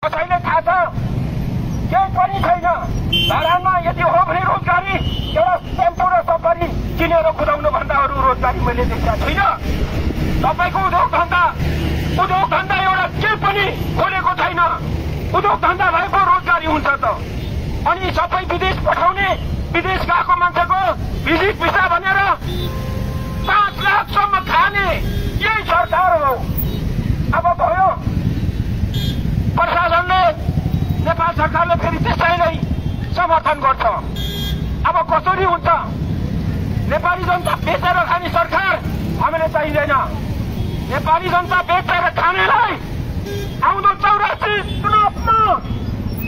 कसैले थाहा छ केही पनि छैन। धरानमा यदि हो भने रोजगारी एउटा टेम्पो र सफरी किनेर कुदाउनु भन्दा अरू रोजगारी मैले देखेका छुइनँ। तपाईको उद्योग धन्दा एउटा केही पनि खोलेको छैन। उद्योग धन्दा भएको रोजगारी हुन्छ त। अनि सबै विदेश पठाउने, विदेश गएको मान्छेको भिजिट भिसा भनेर 5 लाखसम्म खाने यही सरकार हो। अब भयो प्रशासनले, नेपाल सरकारले फेरि त्यसैलाई समर्थन गर्छ। अब कसरी हुन्छ? नेपाली जनता बेचेर खाने सरकार हामीले चाहिँदैन। नेपाली जनता बेचेर खानेलाई आउँदो 84 चुनावमा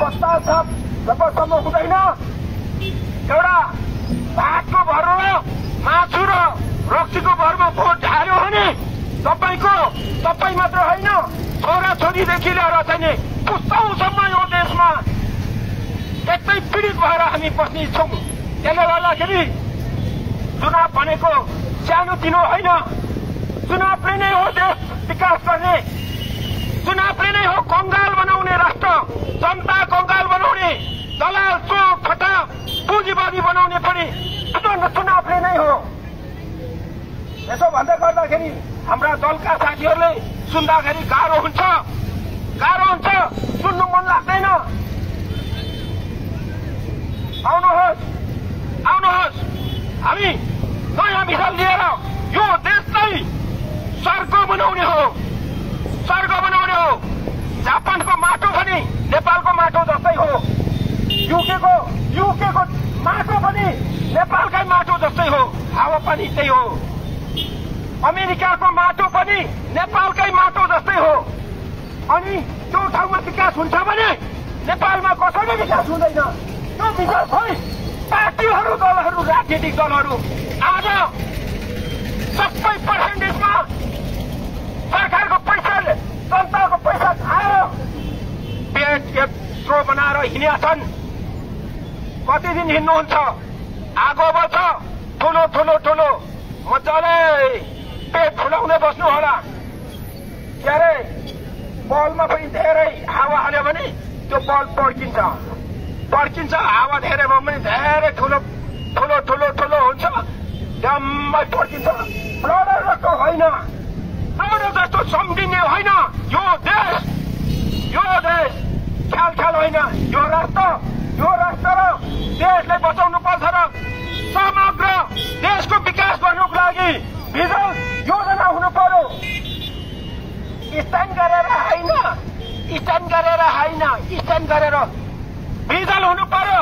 पश्चाताप जबसम्म हुँदैन, एउटा भातको भरमा मासु र रक्सीको भरमा भोट हाल्यो भने तपाईँ मात्र होइन, छोराछोरीदेखि लिएर चाहिँ पुस्तौसम्म यो देशमा यस्तै पीडित भएर हामी बस्ने छौँ। त्यसले गर्दाखेरि चुनाव भनेको सानोतिनो होइन। चुनावले नै हो देश विकास गर्ने, चुनावले नै हो कङ्गाल बनाउने, राष्ट्र जनता कङ्गाल बनाउने, दलाल चोर फटा पुँजीवादी बनाउने पनि चुनावले नै हो। यसो भन्दै गर्दाखेरि हाम्रा दलका साथीहरूले सुन्दाखेरि गाह्रो हुन्छ, सुन्नु मन लाग्दैन। आउनुहोस् हामी नयाँ विचार लिएर यो देशलाई स्वर्ग बनाउने हो। जापानको माटो पनि नेपालको माटो जस्तै हो। युकेको माटो पनि नेपालकै माटो जस्तै हो। हावापानी त्यही हो। अमेरिकाको माटो पनि नेपालकै माटो जस्तै हो। अनि त्यो ठाउँमा विकास हुन्छ भने नेपालमा कसैले विकास हुँदैन। त्यो विकास खोइ पार्टीहरू, दलहरू, राजनीतिक दलहरू आज सबै पर्सेन्टेजमा सरकारको पैसाले जनताको पैसा खायो पेट यत्रो बनाएर हिँडेका छन्। कति दिन हिँड्नुहुन्छ? आगो बल्छ ठुलो मजाले पेट फुलाउँदै बस्नु होला। के अरे बलमा पनि धेरै हावा हाल्यो भने त्यो बल पड्किन्छ। हावा धेरै भयो भने धेरै ठुलो हुन्छ, डम्मै पड्किन्छ। ब्लडर जस्तो होइन, ब्लडर जस्तो सम्झिने होइन। यो देश ख्याल होइन। यो राष्ट्र र देशलाई बचाउनु पर्छ र समग्र देशको विकास गर्नुको लागि भिजन योजना हुनु पर्यो। स्ट्यान्ड गरेर भिजन हुनु पर्यो।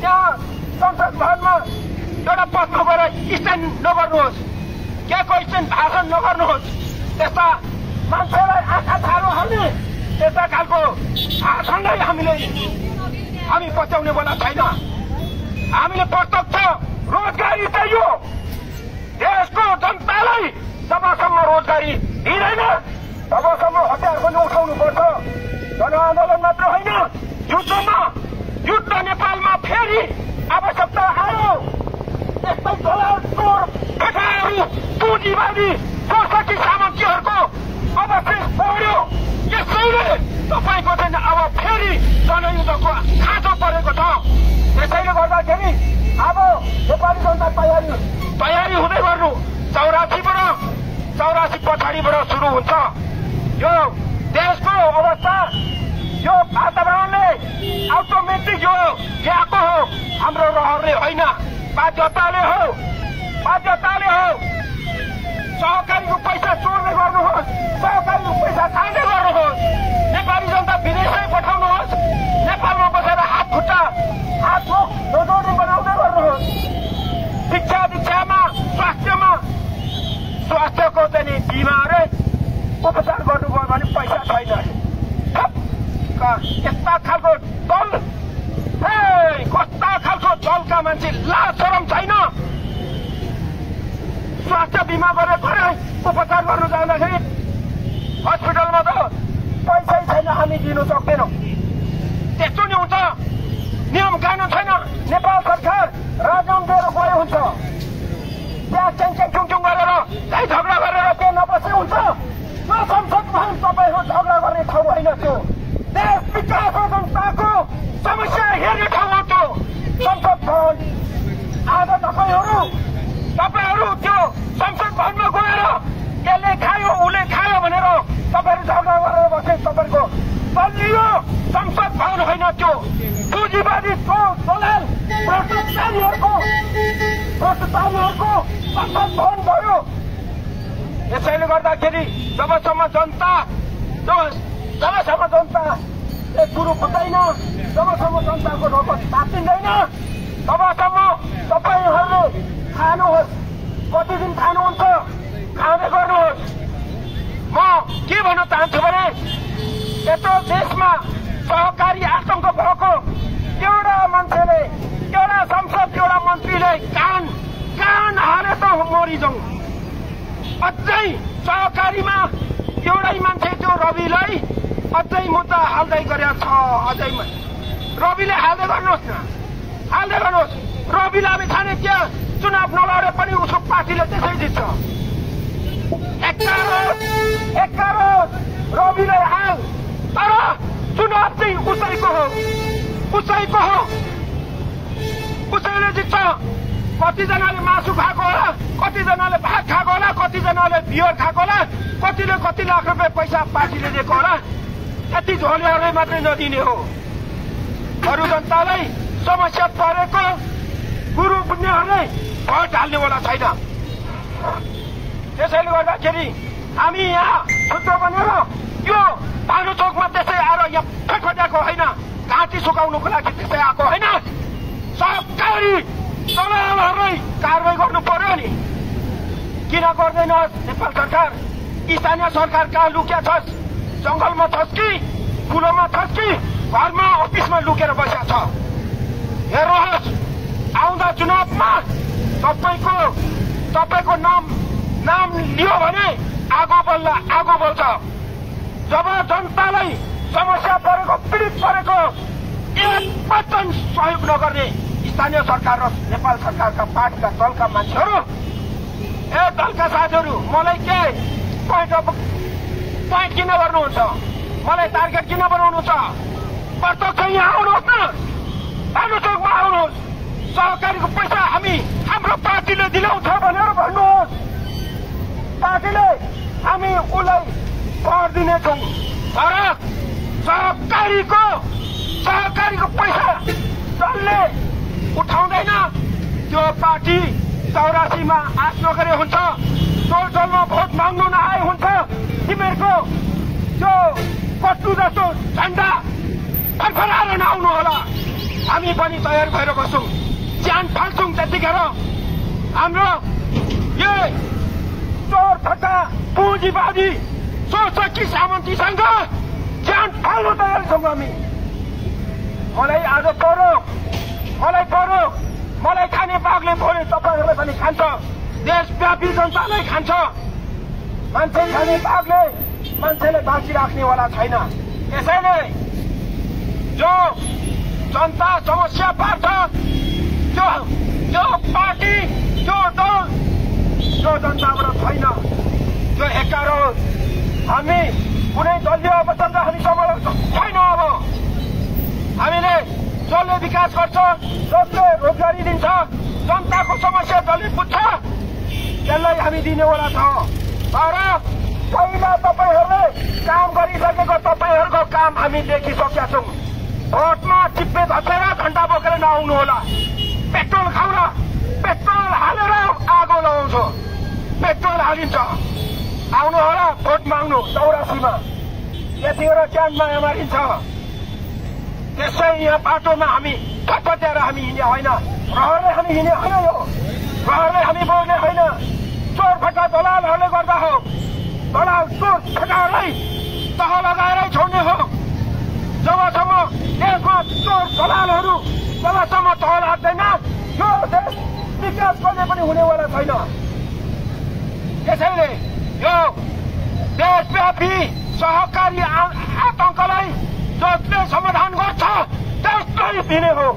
त्यहाँ संसद भवनमा एउटा पदमा गएर स्ट्यान्ड नगर्नुहोस्, केको स्ट्यान्ड भाषण नगर्नुहोस्। त्यस्ता मान्छेलाई आँखा छारो हाल्ने त्यस्ता खालको भाषणलाई हामी बचाउने बेला छैन। हामीले प्रत्यक्ष रोजगारी चाहियो। देशको जनतालाई जबसम्म रोजगारी दिँदैन तबसम्म हतियार पनि उठाउनु पर्छ। जनआन्दोलन मात्र होइन, युद्ध नेपालमा फेरि आवश्यकता आयो। यस्तै दलाल चोर फटाहरू पुँजीवादी दोषकी सामग्रीहरूको अवशेष बढ्यो। यसैले तपाईँको चाहिँ अब फेरि जनयुद्धको खाँचो परेको छ। त्यसैले गर्दाखेरि अब नेपाली जनता तयारी हुँदै गर्नु। 84 पछाडिबाट सुरु हुन्छ। यो देशको अवस्था, यो वातावरणले अटोमेटिक यो ल्याएको हो। हाम्रो रहरले होइन, बाध्यताले हो। सहकारीको पैसा चोर्ने गर्नुहोस्, सहकारीको पैसा खाँदै गर्नुहोस्। नेपाली जनता विदेशै पठाउनुहोस्, नेपालमा बसेर हात मुख नजोड्ने बनाउँदै गर्नुहोस्। शिक्षामा, स्वास्थ्यको चाहिँ बिमार उपचार गर्नुभयो भने पैसा छैन। यस्ता खालको दल, कस्ता खालको दलका मान्छे लाज शरम छैन। स्वास्थ्य बिमा गरेर उपचार गर्नु जाँदाखेरि हस्पिटलमा त पैसै छैन, हामी दिनु सक्दैनौँ। त्यस्तो नि हुन्छ। नियम कानुन छैन। नेपाल सरकार राजनाम दिएर गयो हुन्छ। त्यहाँ चुङ गरेर झगडा गरेर त्यहाँ नबसे हुन्छ। संसदमा तपाईँहरू झगडा गर्ने ठाउँ होइन त्यो। देश विकास र जनताको समस्या हेर्ने ठाउँ हो त्यो संसद भवन। आज तपाईँहरू त्यो संसद भवनमा गएर यसले खायो उसले खायो भनेर तपाईँहरू झगडा गरेर बसे। तपाईँको बलियो संसद भवन होइन त्यो पुँजीवादी दलाल भ्रष्टाचारीहरूको संसद भवन भयो। यसैले गर्दाखेरि जबसम्म जनता एक कुरो बुझ्दैन, जबसम्म जनताको रगत तातिँदैन तबसम्म तपाईँहरूले खानुहोस्। कति दिन खानुहुन्छ खाँदै गर्नुहोस्। म के भन्न चाहन्छु भने यत्रो देशमा सहकारी आतंक भएको एउटा मान्छेले एउटा संसद एउटा मन्त्रीले कान हाले त मरिजाउँ। अझै सहकारीमा एउटै मान्छे त्यो रविलाई अझै मुद्दा हाल्दै गरेको छ। अझै रविले हाल्दै गर्नुहोस् न, हाल्दै गर्नुहोस्। रवि लामी छाने त्यहाँ चुनाव नलडे पनि उसको पार्टीले त्यसै जित्छ। एक्कारोस रविलाई हाल, तर चुनाव चाहिँ उसैको हो। उसैले जित्छ। कतिजनाले मासु खाएको होला, कतिजनाले भात खाएको होला, कतिजनाले बियर खाएको होला, कतिले कति लाख रुपियाँ पैसा पार्टीले दिएको होला। यति झोलेहरूलाई मात्रै नदिने हो। अरू जनतालाई समस्या परेको गुरु बुझ्नेहरूले भोट हाल्नेवाला छैन। त्यसैले गर्दाखेरि हामी यहाँ छुट्टो बनेर यो भानु चौकमा त्यसै आएर यहाँ फटफट्याएको होइन, घाँटी सुकाउनुको लागि त्यसै आएको होइन। सरकारी दलालहरूलाई कारवाही गर्नु पर्यो नि। किन गर्दैन नेपाल सरकार? स्थानीय सरकार कहाँ लुक्या छस्? जंगलमा छस् कि कुलोमा छस् कि घरमा अफिसमा लुकेर बसेका छ? हेर्नुहोस्, आउँदा चुनावमा तपाईँको नाम लियो भने आगो बोल्छ। जब जनतालाई समस्या परेको पीडित परेको एक वचन सहयोग नगर्ने स्थानीय सरकार र नेपाल सरकारका पार्टीका दलका मान्छेहरू, दलका साथीहरू, मलाई के पोइन्ट किन गर्नुहुन्छ? मलाई टार्गेट किन बनाउनु छ? प्रत्यक्ष यहाँ आउनुहोस् न, भानु चौकमा आउनुहोस्। सहकारीको पैसा हाम्रो पार्टीले दिलाउँछ भनेर भन्नुहोस्। पार्टीले हामी उसलाई कर दिनेछौँ। तर सहकारीको पैसा दलले उठाउँदैन। त्यो पार्टी 84मा आफ्नो गरे हुन्छ, टोलटोलमा भोट माग्नु नआए हुन्छ। तिमीहरूको त्यो कट्टु जस्तो झण्डा फरफराएर नआउनु होला। हामी पनि तयार भएर बस्छौँ, ज्यान फाल्छौँ। त्यतिखेर हाम्रो यो चोर फट्टा पुँजीवादी सोचकी सामन्तीसँग ज्यान फाल्नु तयार छौँ हामी। मलाई आज परो, मलाई खाने बाघले भोलि तपाईँहरूलाई पनि खान्छ, देशव्यापी जनतालाई खान्छ। मान्छे खाने बाघले मान्छेले बाँचिराख्नेवाला छैन। यसैले जो जनता समस्या पार्छ, त्यो पार्टी, त्यो दल, जो जनताबाट छैन, त्यो एकारो हामी कुनै दलीय अवस्था हामी सम्हाल्न छैन। अब हामीले जसले विकास गर्छ, जसले रोजगारी दिन्छ, जनताको समस्या जसले बुझ्छ, त्यसलाई हामी दिनेवाला छ। तर पहिला तपाईँहरूले काम गरिसकेको तपाईँहरूको काम हामी देखिसकेका छौँ। भोटमा चिप्पे धसेर झण्डा बोकेर नआउनु होला। पेट्रोल खाउन, पेट्रोल हालेर आगो लगाउँछु, पेट्रोल हालिन्छ। आउनु होला भोट माग्नु 84मा। यतिखेर ज्यान माया मारिन्छ। त्यसै यहाँ बाटोमा हामी फटफट्याएर हामी हिँड्ने होइन, प्रहरले हामी हिँड्ने होइन, यो प्रहरले हामी बोल्ने होइन। चोर फटा दलालहरूले गर्दा हो। दलाल चोर फटाहरूलाई तह लगाएरै छोड्ने हो। जबसम्म देशमा चोर दलालहरू जबसम्म तह लाग्दैन, यो देश विकास गर्ने पनि हुनेवाला छैन। त्यसैले यो देशव्यापी सहकारी आतंकलाई जसले समाधान गर्छ त्यसलाई दिने हो।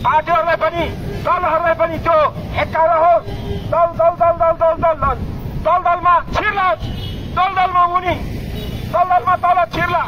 पार्टीहरूलाई पनि दलहरूलाई पनि त्यो हेक्कारो हो। दलमा छिर्ला, दलमा मुनि दलदलमा तल छिर्ला।